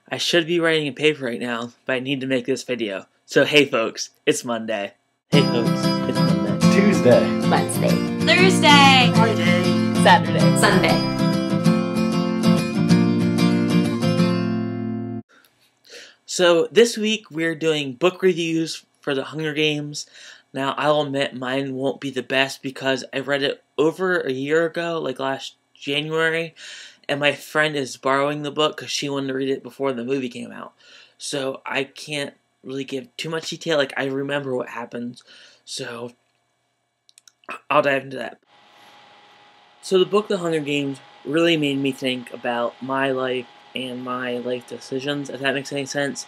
I should be writing a paper right now, but I need to make this video. So hey folks, it's Monday. Hey folks, it's Monday. Tuesday. Wednesday. Thursday. Friday. Saturday. Sunday. So this week we're doing book reviews for The Hunger Games. Now I'll admit mine won't be the best because I read it over a year ago, like last January, and my friend is borrowing the book because she wanted to read it before the movie came out. So I can't really give too much detail, like I remember what happens, so I'll dive into that. So the book The Hunger Games really made me think about my life and my life decisions, if that makes any sense.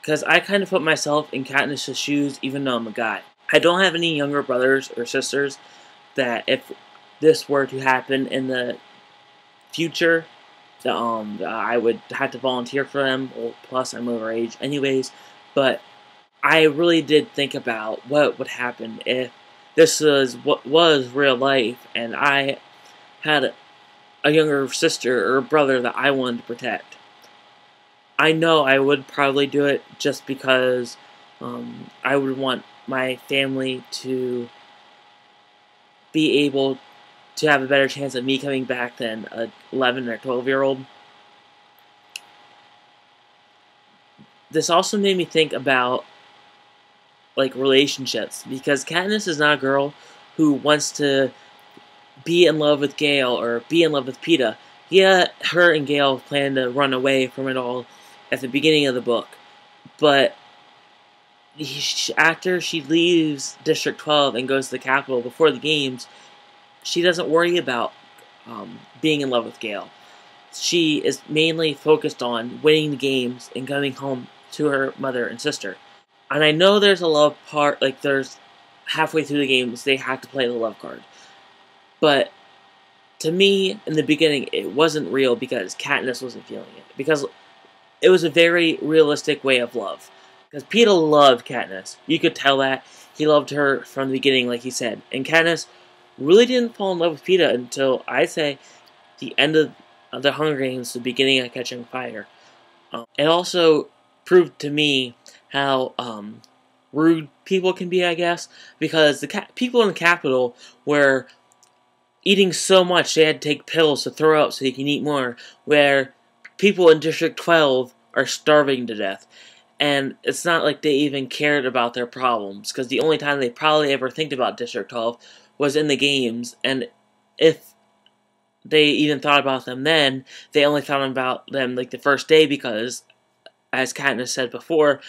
Because I kind of put myself in Katniss's shoes even though I'm a guy. I don't have any younger brothers or sisters that if this were to happen in the future, I would have to volunteer for them. Well, plus I'm overage anyways. But I really did think about what would happen if this was what was real life and I had a younger sister or a brother that I wanted to protect. I know I would probably do it just because I would want my family to be able to have a better chance of me coming back than a 11 or 12-year-old. This also made me think about like relationships, because Katniss is not a girl who wants to be in love with Gale or be in love with Peeta. Yeah, her and Gale plan to run away from it all at the beginning of the book, but after she leaves District 12 and goes to the Capitol before the games, she doesn't worry about being in love with Gale. She is mainly focused on winning the games and coming home to her mother and sister. And I know there's a love part, like there's halfway through the games they have to play the love card. But to me, in the beginning, it wasn't real because Katniss wasn't feeling it. Because it was a very realistic way of love. Because Peeta loved Katniss. You could tell that. He loved her from the beginning, like he said. And Katniss really didn't fall in love with Peeta until, I'd say, the end of the Hunger Games, the beginning of Catching Fire. It also proved to me how rude people can be, I guess. Because the people in the Capitol were eating so much they had to take pills to throw up so they can eat more, where people in District 12 are starving to death. And it's not like they even cared about their problems, because the only time they probably ever think about District 12 was in the games, and if they even thought about them then, they only thought about them like the first day, because, as Katniss said before,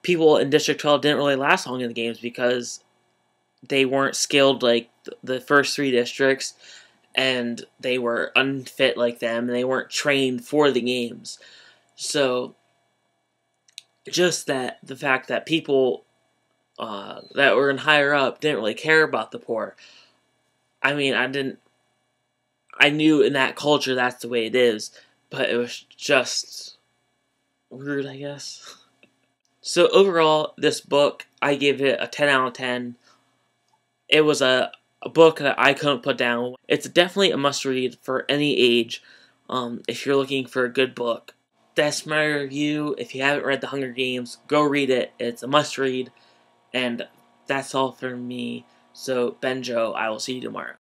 people in District 12 didn't really last long in the games because they weren't skilled like the first three districts, and they were unfit like them, and they weren't trained for the games. So, just the fact that people that were in higher up didn't really care about the poor. I mean, I knew in that culture that's the way it is, but it was just rude, I guess. So overall, this book, I give it a 10 out of 10. It was a book that I couldn't put down. It's definitely a must-read for any age if you're looking for a good book. That's my review. If you haven't read The Hunger Games, go read it. It's a must-read. And that's all for me. So, Benjo, I will see you tomorrow.